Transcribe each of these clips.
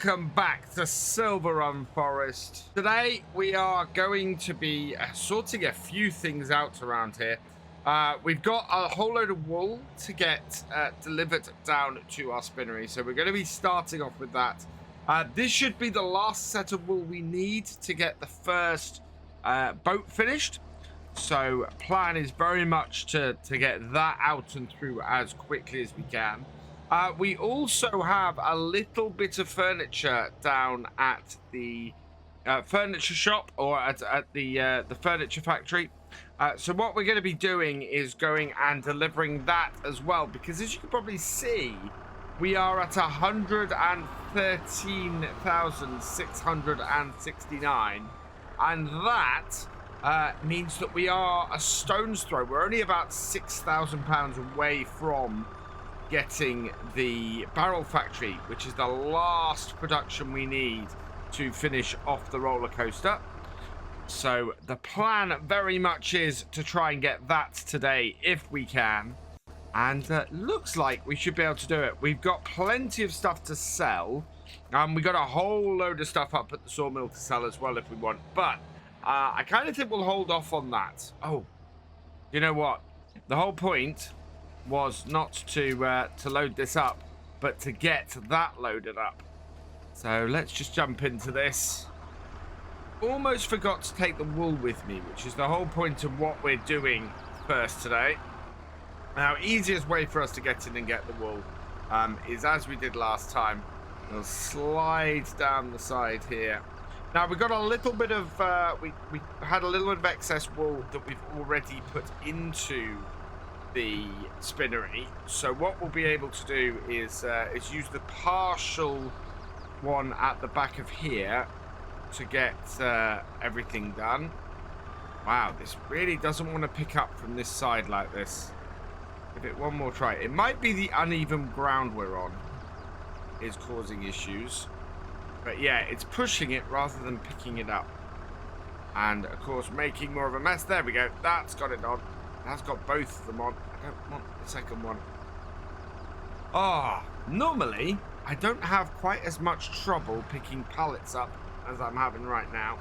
welcome back to Silverrun Forest. Today we are going to be sorting a few things out around here. We've got a whole load of wool to get delivered down to our spinnery, so we're going to be starting off with that. This should be the last set of wool we need to get the first boat finished. So plan is very much to get that out and through as quickly as we can. We also have a little bit of furniture down at the furniture shop, or at the furniture factory. So what we're going to be doing is going and delivering that as well, because as you can probably see, we are at 113,669, and that means that we are a stone's throw. We're only about £6,000 away from getting the barrel factory, which is the last production we need to finish off the roller coaster. So the plan very much is to try and get that today if we can, and looks like we should be able to do it. We've got plenty of stuff to sell, and we got a whole load of stuff up at the sawmill to sell as well if we want, but I kind of think we'll hold off on that. Oh, you know what, the whole point was not to load this up, but to get that loaded up. So let's just jump into this. Almost forgot to take the wool with me, which is the whole point of what we're doing first today. Now, easiest way for us to get in and get the wool is as we did last time. We'll slide down the side here. Now we've got a little bit of we had a little bit of excess wool that we've already put into the spinnery, so what we'll be able to do is use the partial one at the back of here to get everything done. Wow, this really doesn't want to pick up from this side like this. Give it one more try. It might be the uneven ground we're on is causing issues, but yeah, it's pushing it rather than picking it up, and of course making more of a mess. There we go, that's got it on. That's got both of them on. I don't want the second one. Normally I don't have quite as much trouble picking pallets up as I'm having right now.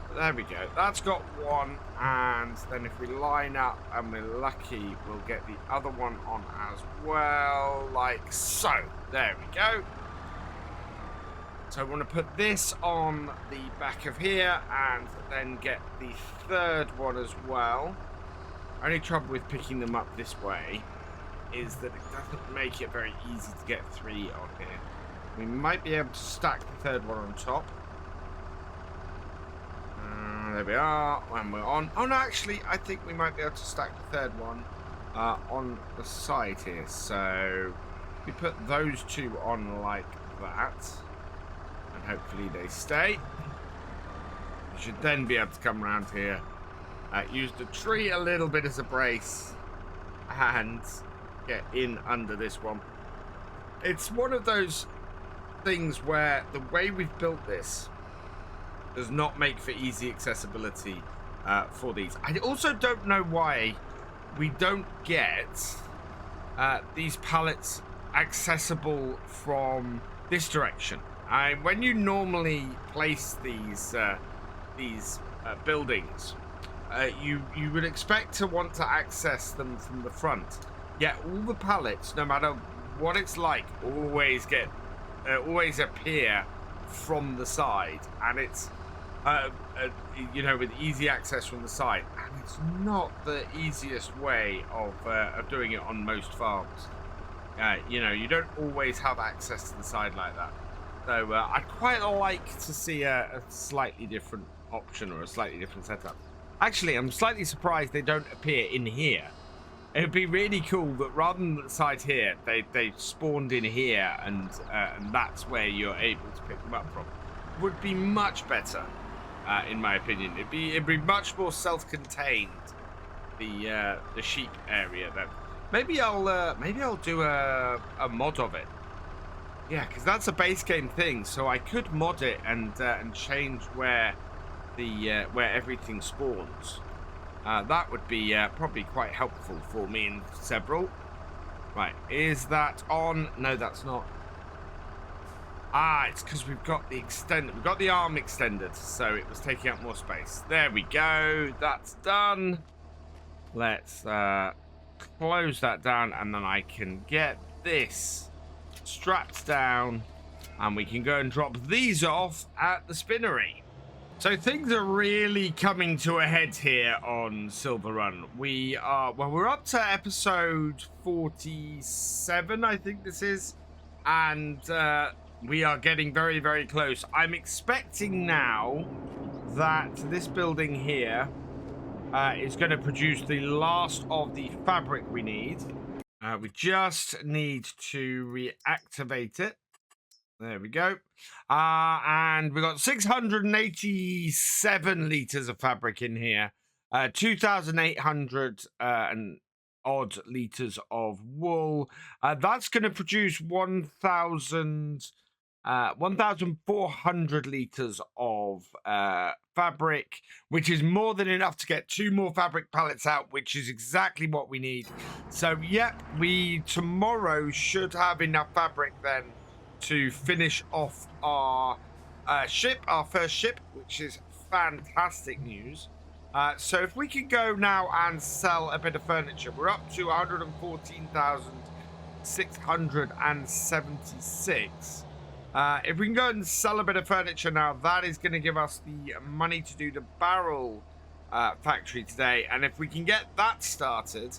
But there we go. That's got one, and then if we line up and we're lucky, we'll get the other one on as well, like so. There we go. So I want to put this on the back of here and then get the third one as well. Only trouble with picking them up this way is that it doesn't make it very easy to get three on here. We might be able to stack the third one on top. There we are, when we're on. Oh no, actually, I think we might be able to stack the third one on the side here. So we put those two on like that, and hopefully they stay. We should then be able to come around here. Use the tree a little bit as a brace and get in under this one. It's one of those things where the way we've built this does not make for easy accessibility for these. I also don't know why we don't get these pallets accessible from this direction. When you normally place these buildings, you would expect to want to access them from the front. Yet all the pallets, no matter what it's like, always appear from the side, and it's you know, with easy access from the side, and it's not the easiest way of doing it on most farms. You know, you don't always have access to the side like that. So I'd quite like to see a slightly different option or a slightly different setup. Actually, I'm slightly surprised they don't appear in here. It would be really cool that rather than the side here, they spawned in here, and that's where you're able to pick them up from. Would be much better, in my opinion. It'd be much more self-contained. The sheep area. Then maybe I'll do a mod of it. Yeah, because that's a base game thing. So I could mod it and change where where everything spawns. That would be probably quite helpful for me in several. Right, is that on? No, that's not. Ah, it's because we've got the extended. We've got the arm extended, so it was taking up more space. There we go. That's done. Let's close that down, and then I can get this strapped down, and we can go and drop these off at the spinnery. So things are really coming to a head here on Silverrun. We're up to episode 47, I think this is, and we are getting very, very close. I'm expecting now that this building here is going to produce the last of the fabric we need. We just need to reactivate it. There we go. And we got 687 liters of fabric in here. 2,800 and odd liters of wool. That's going to produce 1,400 liters of fabric, which is more than enough to get 2 more fabric pallets out, which is exactly what we need. So, yep, we tomorrow should have enough fabric then to finish off our ship, our first ship, which is fantastic news. So if we can go now and sell a bit of furniture, we're up to 114,676. If we can go and sell a bit of furniture now, that is going to give us the money to do the barrel factory today. And if we can get that started,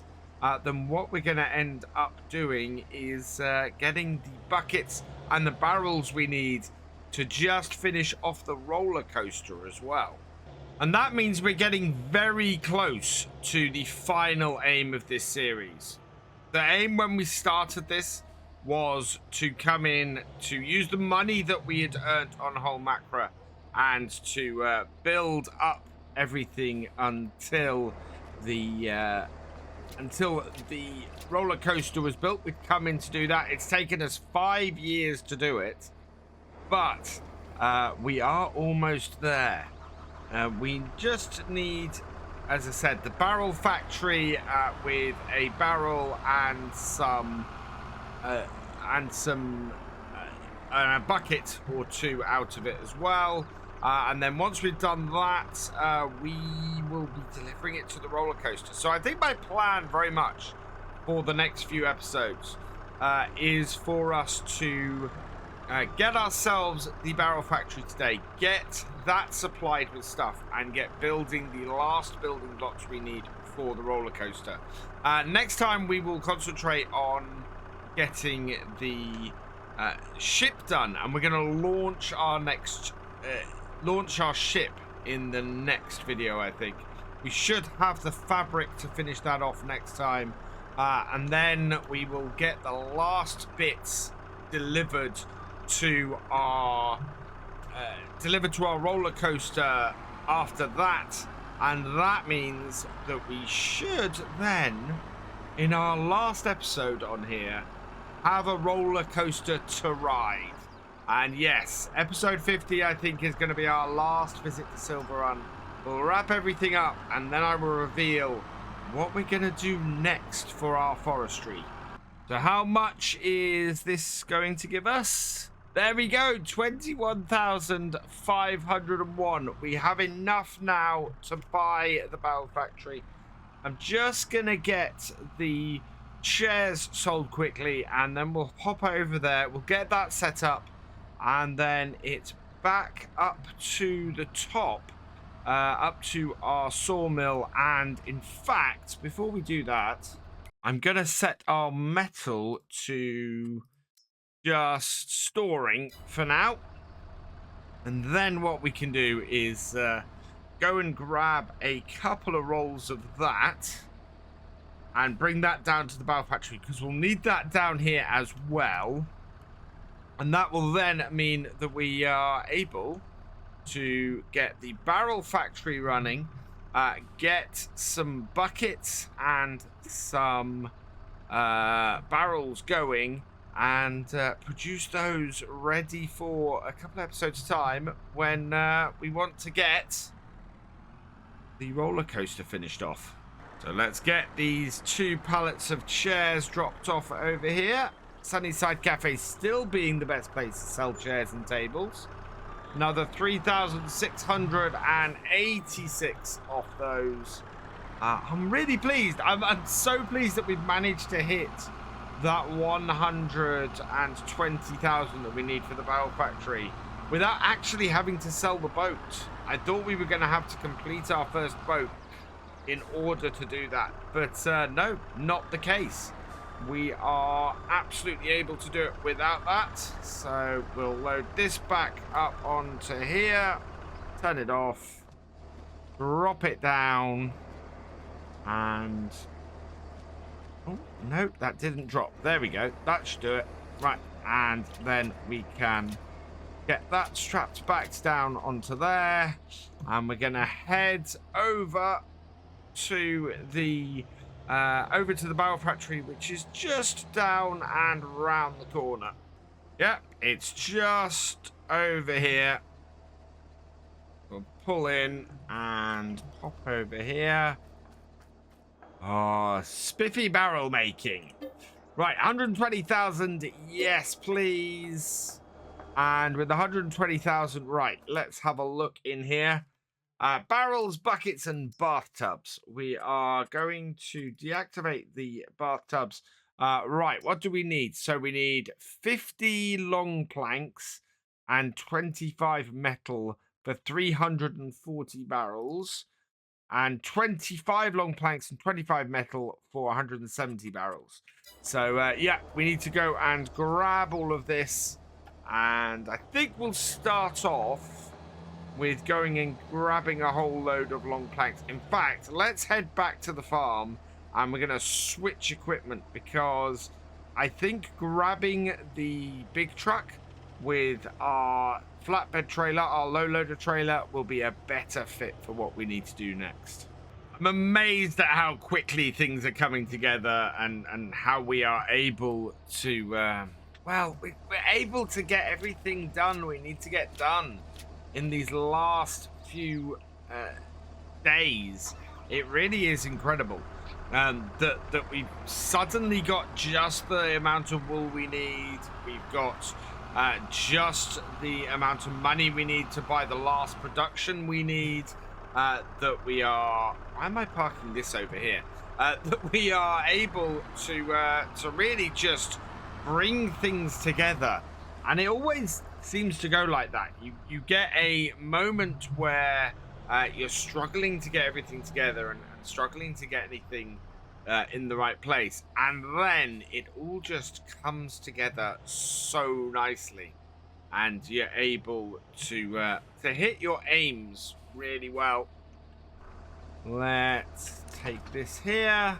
then what we're going to end up doing is getting the buckets and the barrels we need to just finish off the roller coaster as well. And that means we're getting very close to the final aim of this series. The aim when we started this was to come in to use the money that we had earned on Whole Macra and to build up everything until the roller coaster was built. We'd come in to do that. It's taken us 5 years to do it, but we are almost there. We just need, as I said, the barrel factory with a barrel and a bucket or 2 out of it as well. And then once we've done that, we will be delivering it to the roller coaster. So I think my plan very much for the next few episodes is for us to get ourselves the barrel factory today, get that supplied with stuff, and get building the last building blocks we need for the roller coaster. Next time we will concentrate on getting the ship done, and we're going to launch our ship in the next video. I think we should have the fabric to finish that off next time, and then we will get the last bits delivered to our roller coaster after that. And that means that we should then, in our last episode on here, have a roller coaster to ride. And yes, episode 50, I think, is going to be our last visit to Silverrun. We'll wrap everything up, and then I will reveal what we're going to do next for our forestry. So how much is this going to give us? There we go, 21,501. We have enough now to buy the barrel factory. I'm just going to get the chairs sold quickly, and then we'll hop over there. We'll get that set up, and then it's back up to the top, up to our sawmill. And in fact, before we do that, I'm going to set our metal to just storing for now. And then what we can do is go and grab a couple of rolls of that and bring that down to the barrel factory, because we'll need that down here as well. And that will then mean that we are able to get the barrel factory running, get some buckets and some barrels going, and produce those ready for a couple of episodes time when we want to get the roller coaster finished off. So let's get these 2 pallets of chairs dropped off over here. Sunnyside Cafe still being the best place to sell chairs and tables. Another 3,686 off those. I'm really pleased. I'm so pleased that we've managed to hit that 120,000 that we need for the barrel factory without actually having to sell the boat. I thought we were going to have to complete our first boat in order to do that, but no, not the case. We are absolutely able to do it without that. So we'll load this back up onto here, turn it off, drop it down, and oh no, that didn't drop. There we go, that should do it. Right, and then we can get that strapped back down onto there, and we're gonna head over to the barrel factory, which is just down and round the corner. Yep, it's just over here. We'll pull in and pop over here. Oh, spiffy barrel making. Right, 120,000, yes please. And with 120,000, right, let's have a look in here. Barrels, buckets, and bathtubs. We are going to deactivate the bathtubs. Right, what do we need? So we need 50 long planks and 25 metal for 340 barrels. And 25 long planks and 25 metal for 170 barrels. So, yeah, we need to go and grab all of this. And I think we'll start off with going and grabbing a whole load of long planks. In fact, let's head back to the farm and we're going to switch equipment, because I think grabbing the big truck with our flatbed trailer, our low loader trailer, will be a better fit for what we need to do next. I'm amazed at how quickly things are coming together and how we are able to, well, we're able to get everything done we need to get done in these last few days. It really is incredible that we've suddenly got just the amount of wool we need. We've got just the amount of money we need to buy the last production we need. That we are... Why am I parking this over here? That we are able to really just bring things together. And it always seems to go like that. You get a moment where you're struggling to get everything together and struggling to get anything in the right place, and then it all just comes together so nicely, and you're able to hit your aims really well. Let's take this here,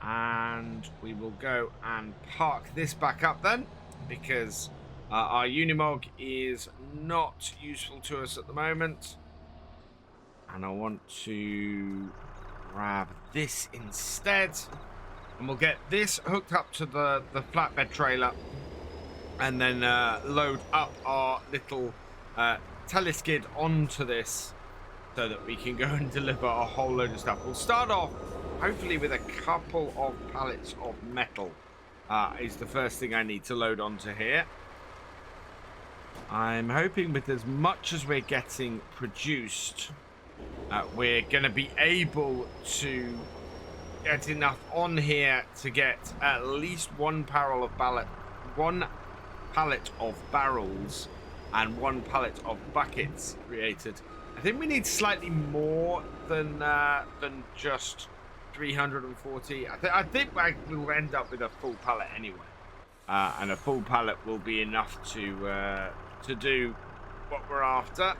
and we will go and park this back up then, because our Unimog is not useful to us at the moment. And I want to grab this instead. And we'll get this hooked up to the flatbed trailer. And then load up our little teleskid onto this, so that we can go and deliver a whole load of stuff. We'll start off, hopefully, with a couple of pallets of metal. Is the first thing I need to load onto here. I'm hoping with as much as we're getting produced, we're going to be able to get enough on here to get at least one pallet of barrels and one pallet of buckets created. I think we need slightly more than just 340. I think we'll end up with a full pallet anyway, and a full pallet will be enough to do what we're after.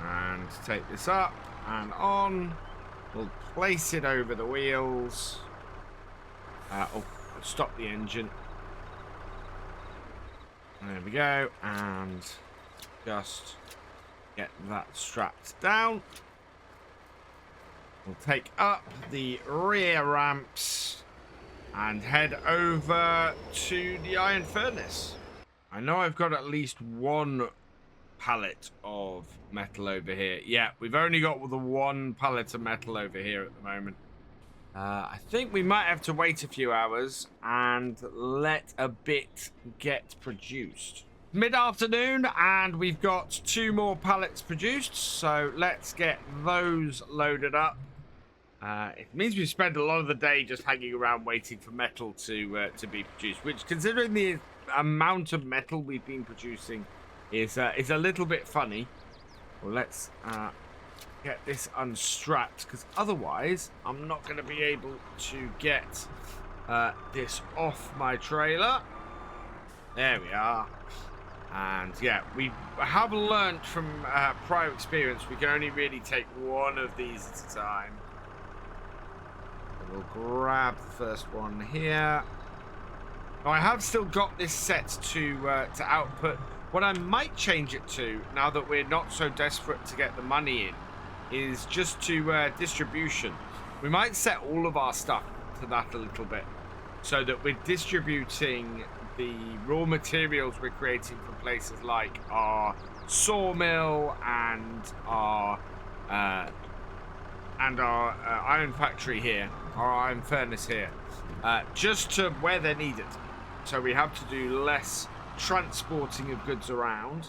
And take this up and on. We'll place it over the wheels. Stop the engine. There we go, and just get that strapped down. We'll take up the rear ramps and head over to the iron furnace. I know I've got at least one pallet of metal over here. Yeah, we've only got the one pallet of metal over here at the moment. I think we might have to wait a few hours and let a bit get produced. Mid-afternoon, and we've got 2 more pallets produced, so let's get those loaded up. It means we spend a lot of the day just hanging around waiting for metal to be produced, which, considering the amount of metal we've been producing, is a little bit funny. Well, let's get this unstrapped, because otherwise I'm not going to be able to get this off my trailer. There we are. And yeah, we have learnt from prior experience we can only really take one of these at a time. We'll grab the first one here. Now, I have still got this set to output. What I might change it to, now that we're not so desperate to get the money in, is just to distribution. We might set all of our stuff to that a little bit, so that we're distributing the raw materials we're creating from places like our sawmill and our iron factory here, our iron furnace here, just to where they're needed. So we have to do less transporting of goods around.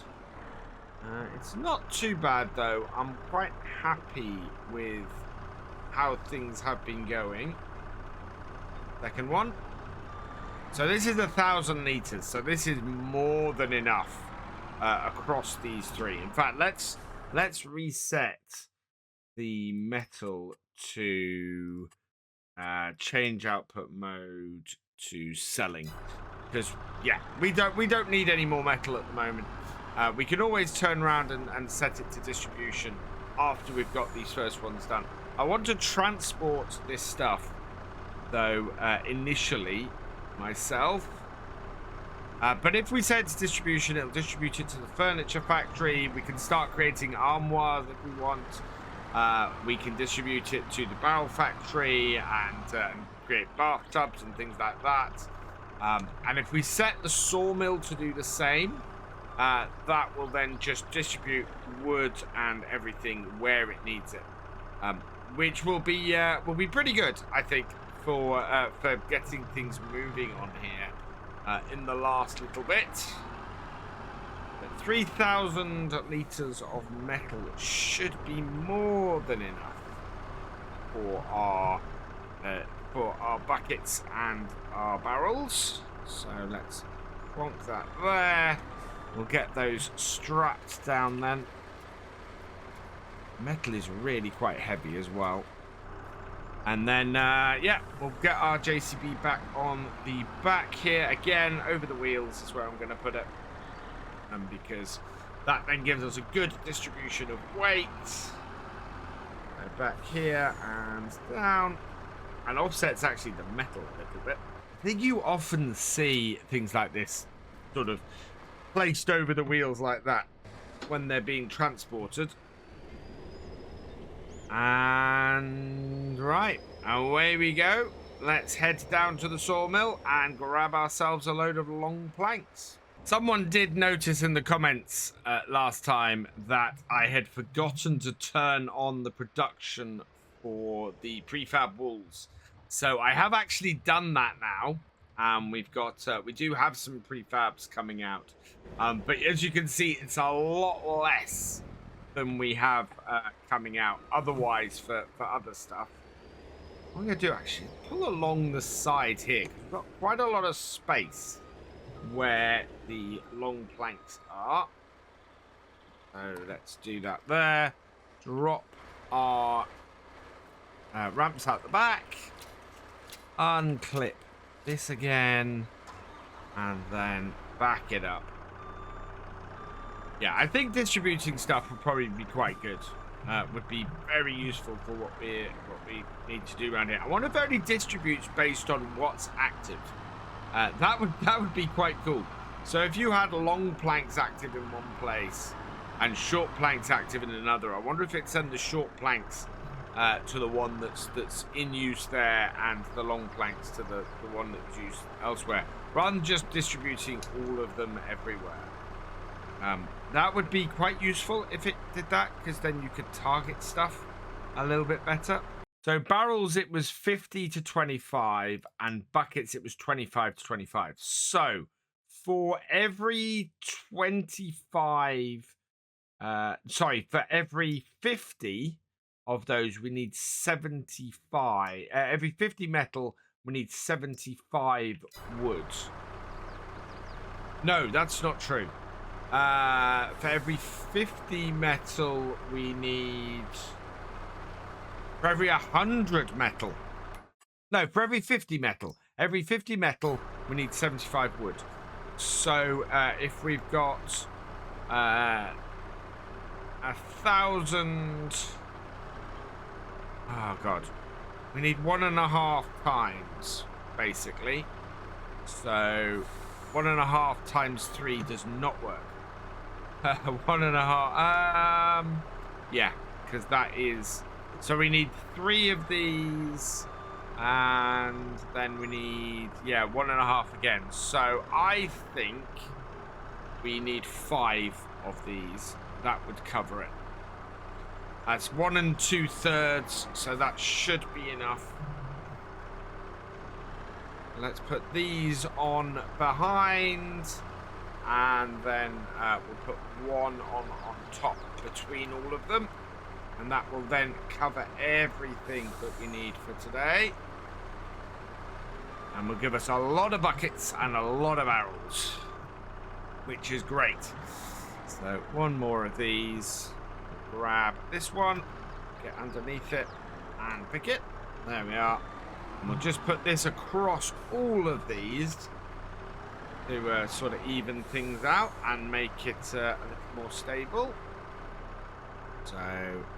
It's not too bad though. I'm quite happy with how things have been going. Second one. So this is 1,000 liters. So this is more than enough across these 3. In fact, let's reset the metal to change output mode to selling, because yeah, we don't need any more metal at the moment. We can always turn around and set it to distribution after we've got these first ones done. I want to transport this stuff though initially myself, but if we set it to distribution, it'll distribute it to the furniture factory. We can start creating armoires if we want. We can distribute it to the barrel factory and create bathtubs and things like that. And if we set the sawmill to do the same, that will then just distribute wood and everything where it needs it, which will be pretty good, I think, for getting things moving on here in the last little bit. 3,000 liters of metal should be more than enough for our buckets and our barrels. So let's plonk that there. We'll get those strapped down then. Metal is really quite heavy as well. And then, yeah, we'll get our JCB back on the back here. Again, over the wheels is where I'm going to put it. Because that then gives us a good distribution of weight. Go back here and down. And offsets actually the metal a little bit. I think you often see things like this sort of placed over the wheels like that when they're being transported. And right, away we go. Let's head down to the sawmill and grab ourselves a load of long planks. Someone did notice in the comments last time that I had forgotten to turn on the production for the prefab walls. So I have actually done that now. We've got, we do have some prefabs coming out. But as you can see, it's a lot less than we have coming out otherwise for other stuff. What I'm going to do actually, pull along the side here, because we've got quite a lot of space where the long planks are. So let's do that there. Drop our ramps out the back. Unclip this again. And then back it up. Yeah, I think distributing stuff would probably be quite good. Would be very useful for what we need to do around here. I wonder if it only distributes based on what's active. That would be quite cool. So if you had long planks active in one place and short planks active in another, I wonder if it'd send the short planks to the one that's in use there, and the long planks to the one that's used elsewhere, rather than just distributing all of them everywhere. That would be quite useful if it did that, because then you could target stuff a little bit better. So barrels, it was 50 to 25, and buckets, it was 25 to 25. So for every 25, for every 50 of those, we need 75. Every 50 metal, we need 75 wood. No, that's not true. For every 50 metal, we need... For every 100 metal. No, for every 50 metal. Every 50 metal, we need 75 wood. So, if we've got 1,000... Oh, God. We need 1.5 times, basically. So, 1.5 times 3 does not work. 1.5... Yeah, because that is... So we need 3 of these, and then we need, 1.5 again. So I think we need 5 of these. That would cover it. That's 1 2/3, so that should be enough. Let's put these on behind, and then we'll put one on top between all of them. And that will then cover everything that we need for today. And will give us a lot of buckets and a lot of barrels, which is great. So one more of these. Grab this one, get underneath it, and pick it. There we are. And we'll just put this across all of these to sort of even things out and make it a little more stable. So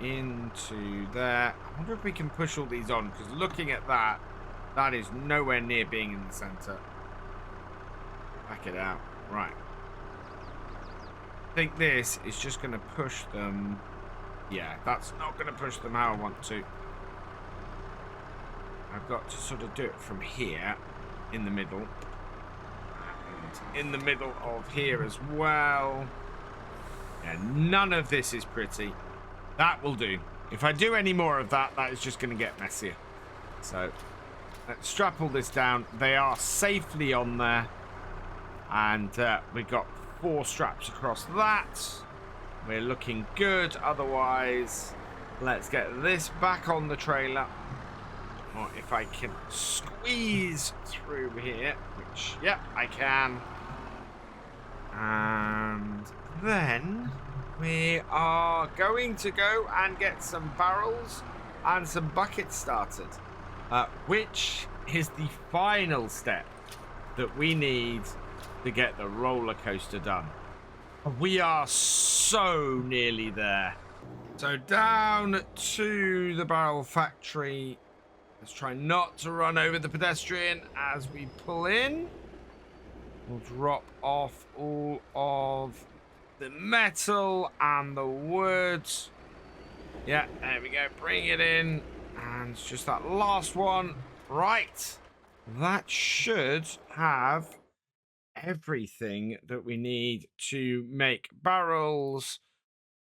into there. I wonder if we can push all these on, because looking at that, that is nowhere near being in the center. Back it out. Right. I think this is just going to push them. Yeah, that's not going to push them how I want to. I've got to sort of do it from here in the middle. And in the middle of here as well. And none of this is pretty. That will do. If I do any more of that, that is just going to get messier. So, let's strap all this down. They are safely on there. And we've got 4 straps across that. We're looking good. Otherwise, let's get this back on the trailer. Or if I can squeeze through here, which, yeah, I can. And then... we are going to go and get some barrels and some buckets started, which is the final step that we need to get the roller coaster done. We are so nearly there. So down to the barrel factory. Let's try not to run over the pedestrian as we pull in. We'll drop off all of the metal and the wood. Yeah, there we go. Bring it in. And it's just that last one. Right. That should have everything that we need to make barrels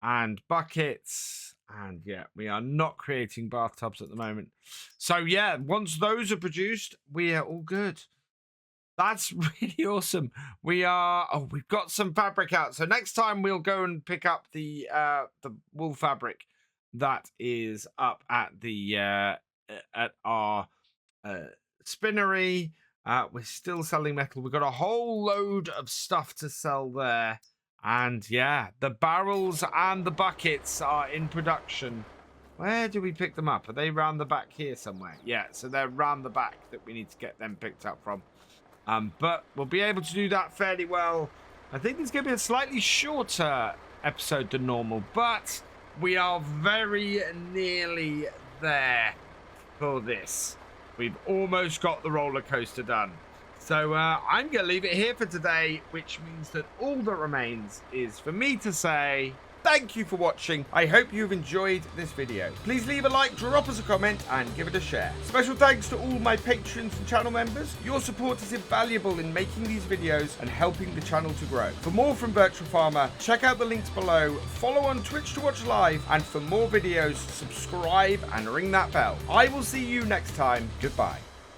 and buckets. And yeah, we are not creating bathtubs at the moment. So yeah, once those are produced, we are all good. That's really awesome. We've got some fabric out. So next time we'll go and pick up the wool fabric that is up at the at our spinnery. We're still selling metal. We've got a whole load of stuff to sell there. And yeah, the barrels and the buckets are in production. Where do we pick them up? Are they round the back here somewhere? Yeah, so they're round the back that we need to get them picked up from. But we'll be able to do that fairly well. I think it's going to be a slightly shorter episode than normal, but we are very nearly there for this. We've almost got the roller coaster done. So I'm going to leave it here for today, which means that all that remains is for me to say thank you for watching. I hope you've enjoyed this video. Please leave a like, drop us a comment, and give it a share. Special thanks to all my patrons and channel members. Your support is invaluable in making these videos and helping the channel to grow. For more from Virtual Farmer, check out the links below, follow on Twitch to watch live, and for more videos, subscribe and ring that bell. I will see you next time. Goodbye.